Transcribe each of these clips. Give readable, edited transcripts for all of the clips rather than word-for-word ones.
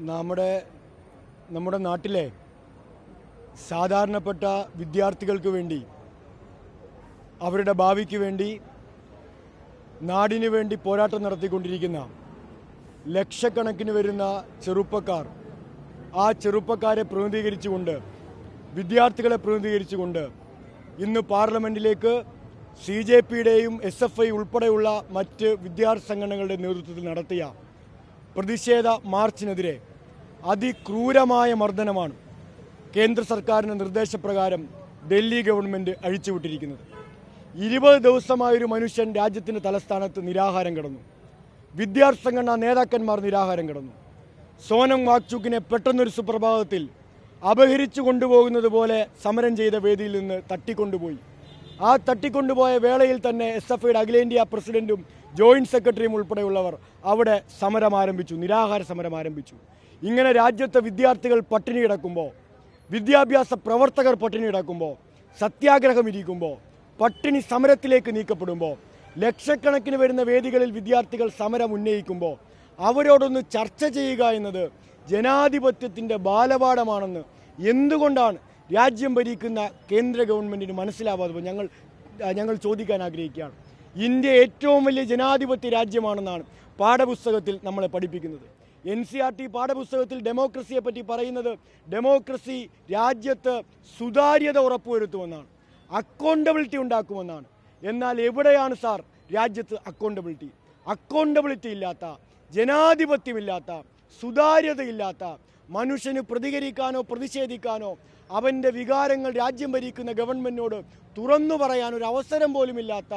നമ്മുടെ നാട്ടിലെ സാധാരണപ്പെട്ട വിദ്യാർത്ഥികൾക്ക് വേണ്ടി, അവരുടെ ഭാവിക്ക് വേണ്ടി, നാടിനു വേണ്ടി പോരാട്ടം നടത്തിക്കൊണ്ടിരിക്കുന്ന ലക്ഷക്കണക്കിന് വരുന്ന ചെറുപ്പക്കാർ, ആ ചെറുപ്പക്കാരെ പ്രതിനിധീകരിച്ചുകൊണ്ട്, വിദ്യാർത്ഥികളെ പ്രതിനിധീകരിച്ചുകൊണ്ട് ഇന്ന് പാർലമെൻറ്റിലേക്ക് CJPയുടെയും SFI ഉൾപ്പെടെയുള്ള മറ്റ് വിദ്യാർത്ഥി സംഘടനകളുടെ നേതൃത്വത്തിൽ നടത്തിയ പ്രതിഷേധ മാർച്ചിനെതിരെ അതിക്രൂരമായ മർദ്ദനമാണ് കേന്ദ്ര സർക്കാരിൻ്റെ നിർദ്ദേശപ്രകാരം ഡൽഹി ഗവൺമെൻറ് അഴിച്ചുവിട്ടിരിക്കുന്നത്. 20 ദിവസമായൊരു മനുഷ്യൻ രാജ്യത്തിൻ്റെ തലസ്ഥാനത്ത് നിരാഹാരം കിടന്നു. വിദ്യാർത്ഥി സംഘടനാ നേതാക്കന്മാർ നിരാഹാരം കിടന്നു. സോനം വാങ്ചുക്കിനെ പെട്ടെന്നൊരു സുപ്രഭാതത്തിൽ അപഹരിച്ചു കൊണ്ടുപോകുന്നത് പോലെ സമരം ചെയ്ത വേദിയിൽ നിന്ന് തട്ടിക്കൊണ്ടുപോയി. ആ തട്ടിക്കൊണ്ടുപോയ വേളയിൽ തന്നെ SFIയുടെ അഖിലേന്ത്യാ പ്രസിഡന്റും ജോയിൻറ്റ് സെക്രട്ടറിയും ഉൾപ്പെടെയുള്ളവർ അവിടെ സമരം ആരംഭിച്ചു, നിരാഹാര സമരം ആരംഭിച്ചു. ഇങ്ങനെ രാജ്യത്തെ വിദ്യാർത്ഥികൾ പട്ടിണി കിടക്കുമ്പോൾ, വിദ്യാഭ്യാസ പ്രവർത്തകർ പട്ടിണി കിടക്കുമ്പോൾ, സത്യാഗ്രഹം ഇരിക്കുമ്പോൾ, പട്ടിണി സമരത്തിലേക്ക് നീക്കപ്പെടുമ്പോൾ, ലക്ഷക്കണക്കിന് വരുന്ന വേദികളിൽ വിദ്യാർത്ഥികൾ സമരം ഉന്നയിക്കുമ്പോൾ അവരോടൊന്ന് ചർച്ച ചെയ്യുക എന്നത് ജനാധിപത്യത്തിൻ്റെ ബാലപാഠമാണെന്ന് എന്തുകൊണ്ടാണ് രാജ്യം ഭരിക്കുന്ന കേന്ദ്ര ഗവൺമെൻറ്റിന് മനസ്സിലാവാതെ ഞങ്ങൾ ചോദിക്കാൻ ആഗ്രഹിക്കുകയാണ്. ഇന്ത്യ ഏറ്റവും വലിയ ജനാധിപത്യ രാജ്യമാണെന്നാണ് പാഠപുസ്തകത്തിൽ നമ്മളെ പഠിപ്പിക്കുന്നത്. NCERT പാഠപുസ്തകത്തിൽ ഡെമോക്രസിയെ പറ്റി പറയുന്നത് ഡെമോക്രസി രാജ്യത്ത് സുതാര്യത ഉറപ്പുവരുത്തുമെന്നാണ്, അക്കൗണ്ടബിലിറ്റി ഉണ്ടാക്കുമെന്നാണ്. എന്നാൽ എവിടെയാണ് സാർ രാജ്യത്ത് അക്കൗണ്ടബിലിറ്റി ഇല്ലാത്ത, ജനാധിപത്യമില്ലാത്ത, സുതാര്യതയില്ലാത്ത, മനുഷ്യന് പ്രതികരിക്കാനോ പ്രതിഷേധിക്കാനോ അവൻ്റെ വികാരങ്ങൾ രാജ്യം ഭരിക്കുന്ന ഗവൺമെൻറ്റിനോട് തുറന്നു പറയാൻ ഒരു അവസരം പോലുമില്ലാത്ത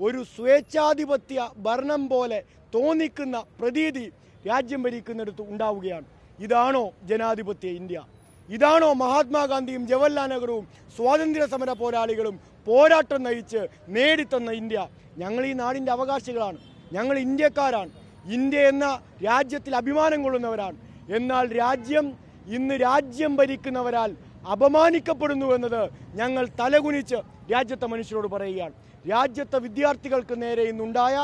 ഒരു സ്വേച്ഛാധിപത്യ ഭരണം പോലെ തോന്നിക്കുന്ന പ്രതീതി രാജ്യം ഭരിക്കുന്നിടത്ത് ഉണ്ടാവുകയാണ്. ഇതാണോ ജനാധിപത്യ ഇന്ത്യ? ഇതാണോ മഹാത്മാഗാന്ധിയും ജവഹർലാൽ നെഹ്റുവും സ്വാതന്ത്ര്യ സമര പോരാളികളും പോരാട്ടം നയിച്ച് നേടിത്തന്ന ഇന്ത്യ? ഞങ്ങൾ ഈ നാടിൻ്റെ അവകാശികളാണ്, ഞങ്ങൾ ഇന്ത്യക്കാരാണ്, ഇന്ത്യ എന്ന രാജ്യത്തിൽ അഭിമാനം കൊള്ളുന്നവരാണ്. എന്നാൽ ഇന്ന് രാജ്യം ഭരിക്കുന്നവരാൽ അപമാനിക്കപ്പെടുന്നു എന്നത് ഞങ്ങൾ തലകുനിച്ച് രാജ്യത്തെ മനുഷ്യരോട് പറയുകയാണ്. രാജ്യത്തെ വിദ്യാർത്ഥികൾക്ക് നേരെ ഇന്നുണ്ടായ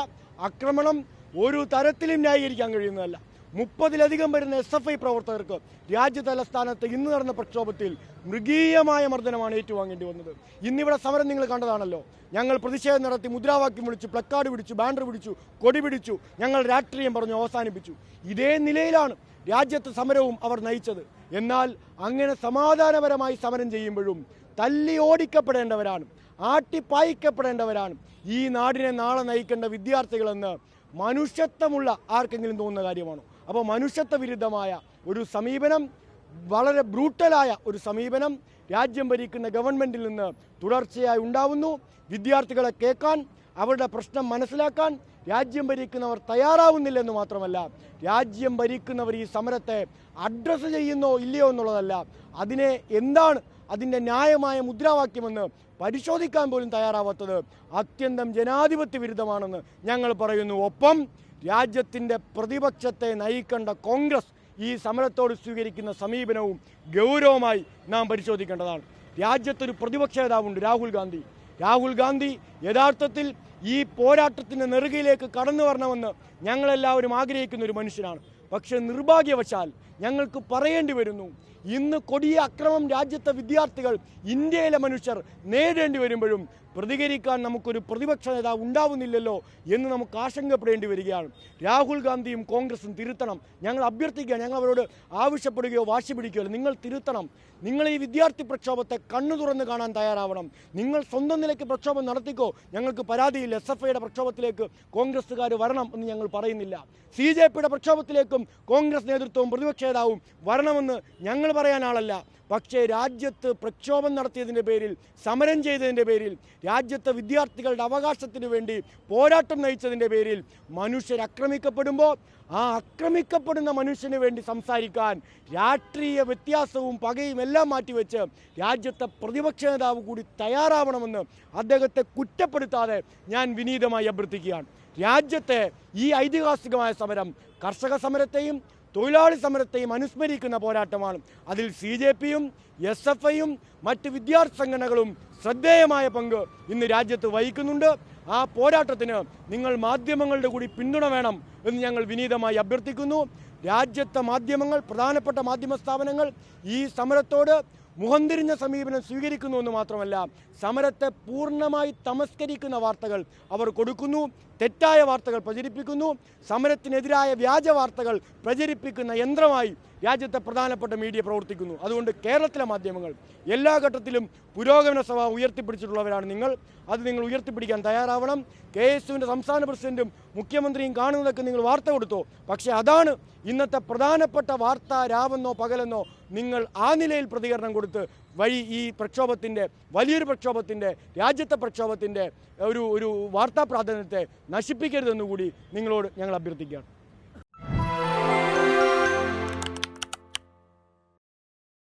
ആക്രമണം ഒരു തരത്തിലും ന്യായീകരിക്കാൻ കഴിയുന്നതല്ല. 30-ലധികം വരുന്ന SFI പ്രവർത്തകർക്ക് രാജ്യ തലസ്ഥാനത്ത് ഇന്ന് നടന്ന പ്രക്ഷോഭത്തിൽ മൃഗീയമായ മർദ്ദനമാണ് ഏറ്റുവാങ്ങേണ്ടി വന്നത്. ഇന്നിവിടെ സമരം നിങ്ങൾ കണ്ടതാണല്ലോ. ഞങ്ങൾ പ്രതിഷേധം നടത്തി, മുദ്രാവാക്യം വിളിച്ചു, പ്ലക്കാർഡ് പിടിച്ചു, ബാനർ പിടിച്ചു, കൊടി പിടിച്ചു, ഞങ്ങൾ രാഷ്ട്രീയം പറഞ്ഞു അവസാനിപ്പിച്ചു. ഇതേ നിലയിലാണ് രാജ്യത്ത് സമരവും അവർ നയിച്ചത്. എന്നാൽ അങ്ങനെ സമാധാനപരമായി സമരം ചെയ്യുമ്പോഴും തല്ലി ഓടിക്കപ്പെടേണ്ടവരാണ്, ആട്ടിപ്പായിക്കപ്പെടേണ്ടവരാണ് ഈ നാടിനെ നാളെ നയിക്കേണ്ട വിദ്യാർത്ഥികളെന്ന് മനുഷ്യത്വമുള്ള ആർക്കെങ്കിലും തോന്നുന്ന കാര്യമാണോ? അപ്പോൾ മനുഷ്യത്വ വിരുദ്ധമായ ഒരു സമീപനം, വളരെ ബ്രൂട്ടലായ ഒരു സമീപനം രാജ്യം ഭരിക്കുന്ന ഗവൺമെൻറ്റിൽ നിന്ന് തുടർച്ചയായി ഉണ്ടാവുന്നു. വിദ്യാർത്ഥികളെ കേൾക്കാൻ, അവരുടെ പ്രശ്നം മനസ്സിലാക്കാൻ രാജ്യം ഭരിക്കുന്നവർ തയ്യാറാവുന്നില്ലെന്ന് മാത്രമല്ല, രാജ്യം ഭരിക്കുന്നവർ ഈ സമരത്തെ അഡ്രസ്സ് ചെയ്യുന്നോ ഇല്ലയോ എന്നുള്ളതല്ല, അതിനെ എന്താണ് അതിൻ്റെ ന്യായമായ മുദ്രാവാക്യമെന്ന് പരിശോധിക്കാൻ പോലും തയ്യാറാവാത്തത് അത്യന്തം ജനാധിപത്യ വിരുദ്ധമാണെന്ന് ഞങ്ങൾ പറയുന്നു. ഒപ്പം രാജ്യത്തിൻ്റെ പ്രതിപക്ഷത്തെ നയിക്കേണ്ട കോൺഗ്രസ് ഈ സമരത്തോട് സ്വീകരിക്കുന്ന സമീപനവും ഗൗരവമായി നാം പരിശോധിക്കേണ്ടതാണ്. രാജ്യത്തൊരു പ്രതിപക്ഷ നേതാവുണ്ട്, രാഹുൽ ഗാന്ധി യഥാർത്ഥത്തിൽ ഈ പോരാട്ടത്തിൻ്റെ നെറുകയിലേക്ക് കടന്നു വരണമെന്ന് ഞങ്ങളെല്ലാവരും ആഗ്രഹിക്കുന്ന ഒരു മനുഷ്യനാണ്. പക്ഷേ നിർഭാഗ്യവശാൽ ഞങ്ങൾക്ക് പറയേണ്ടി വരുന്നു, ഇന്ന് കൊടിയ അക്രമം രാജ്യത്തെ വിദ്യാർത്ഥികൾ, ഇന്ത്യയിലെ മനുഷ്യർ നേരിടേണ്ടി വരുമ്പോഴും പ്രതികരിക്കാൻ നമുക്കൊരു പ്രതിപക്ഷ നേതാവ് ഉണ്ടാവുന്നില്ലല്ലോ എന്ന് നമുക്ക് ആശങ്കപ്പെടേണ്ടി വരികയാണ്. രാഹുൽ ഗാന്ധിയും കോൺഗ്രസും തിരുത്തണം. ഞങ്ങൾ അഭ്യർത്ഥിക്കുക, ഞങ്ങൾ അവരോട് ആവശ്യപ്പെടുകയോ വാശി പിടിക്കുകയോ, നിങ്ങൾ തിരുത്തണം. നിങ്ങൾ ഈ വിദ്യാർത്ഥി പ്രക്ഷോഭത്തെ കണ്ണു തുറന്ന് കാണാൻ തയ്യാറാവണം. നിങ്ങൾ സ്വന്തം നിലയ്ക്ക് പ്രക്ഷോഭം നടത്തിക്കോ, ഞങ്ങൾക്ക് പരാതിയില്ല. SFIയുടെ പ്രക്ഷോഭത്തിലേക്ക് കോൺഗ്രസ്സുകാർ വരണം എന്ന് ഞങ്ങൾ പറയുന്നില്ല. CJPയുടെ പ്രക്ഷോഭത്തിലേക്കും കോൺഗ്രസ് നേതൃത്വവും പ്രതിപക്ഷ നേതാവും വരണമെന്ന് ഞങ്ങൾ പറയാൻ ആളല്ല. പക്ഷേ രാജ്യത്ത് പ്രക്ഷോഭം നടത്തിയതിൻ്റെ പേരിൽ, സമരം ചെയ്തതിൻ്റെ പേരിൽ, രാജ്യത്തെ വിദ്യാർത്ഥികളുടെ അവകാശത്തിന് വേണ്ടി പോരാട്ടം നയിച്ചതിൻ്റെ പേരിൽ മനുഷ്യർ ആക്രമിക്കപ്പെടുമ്പോൾ ആ ആക്രമിക്കപ്പെടുന്ന മനുഷ്യന് വേണ്ടി സംസാരിക്കാൻ രാഷ്ട്രീയ വ്യത്യാസവും പകയും എല്ലാം മാറ്റിവെച്ച് രാജ്യത്തെ പ്രതിപക്ഷ നേതാവ് കൂടി തയ്യാറാവണമെന്ന് അദ്ദേഹത്തെ കുറ്റപ്പെടുത്താതെ ഞാൻ വിനീതമായി അഭ്യർത്ഥിക്കുകയാണ്. രാജ്യത്തെ ഈ ഐതിഹാസികമായ സമരം കർഷക സമരത്തെയും തൊഴിലാളി സമരത്തെയും അനുസ്മരിക്കുന്ന പോരാട്ടമാണ്. അതിൽ CJPയും SFIയും മറ്റ് വിദ്യാർത്ഥി സംഘടനകളും ശ്രദ്ധേയമായ പങ്ക് ഇന്ന് രാജ്യത്ത് വഹിക്കുന്നുണ്ട്. ആ പോരാട്ടത്തിന് നിങ്ങൾ മാധ്യമങ്ങളുടെ കൂടി പിന്തുണ വേണം എന്ന് ഞങ്ങൾ വിനീതമായി അഭ്യർത്ഥിക്കുന്നു. രാജ്യത്തെ മാധ്യമങ്ങൾ, പ്രധാനപ്പെട്ട മാധ്യമ സ്ഥാപനങ്ങൾ ഈ സമരത്തോട് മുഖം തിരിഞ്ഞ സമീപനം സ്വീകരിക്കുന്നു എന്ന് മാത്രമല്ല, സമരത്തെ പൂർണ്ണമായി തമസ്കരിക്കുന്ന വാർത്തകൾ അവർ കൊടുക്കുന്നു, തെറ്റായ വാർത്തകൾ പ്രചരിപ്പിക്കുന്നു, സമരത്തിനെതിരായ വ്യാജ വാർത്തകൾ പ്രചരിപ്പിക്കുന്ന യന്ത്രമായി രാജ്യത്തെ പ്രധാനപ്പെട്ട മീഡിയ പ്രവർത്തിക്കുന്നു. അതുകൊണ്ട് കേരളത്തിലെ മാധ്യമങ്ങൾ എല്ലാ ഘട്ടത്തിലും പുരോഗമന സഭ ഉയർത്തിപ്പിടിച്ചിട്ടുള്ളവരാണ് നിങ്ങൾ. അത് നിങ്ങൾ ഉയർത്തിപ്പിടിക്കാൻ തയ്യാറാവണം. KSUവിൻ്റെ സംസ്ഥാന പ്രസിഡന്റും മുഖ്യമന്ത്രിയും കാണുന്നതൊക്കെ നിങ്ങൾ വാർത്ത കൊടുത്തോ. പക്ഷേ അതാണ് ഇന്നത്തെ പ്രധാനപ്പെട്ട വാർത്ത. രാവെന്നോ പകലെന്നോ നിങ്ങൾ ആ നിലയിൽ പ്രതികരണം കൊടുത്ത് വഴി ഈ പ്രക്ഷോഭത്തിൻ്റെ, വലിയൊരു പ്രക്ഷോഭത്തിൻ്റെ, രാജ്യത്തെ പ്രക്ഷോഭത്തിൻ്റെ ഒരു വാർത്താ പ്രാധാന്യത്തെ നശിപ്പിക്കരുതെന്നുകൂടി നിങ്ങളോട് ഞങ്ങൾ അഭ്യർത്ഥിക്കുകയാണ്.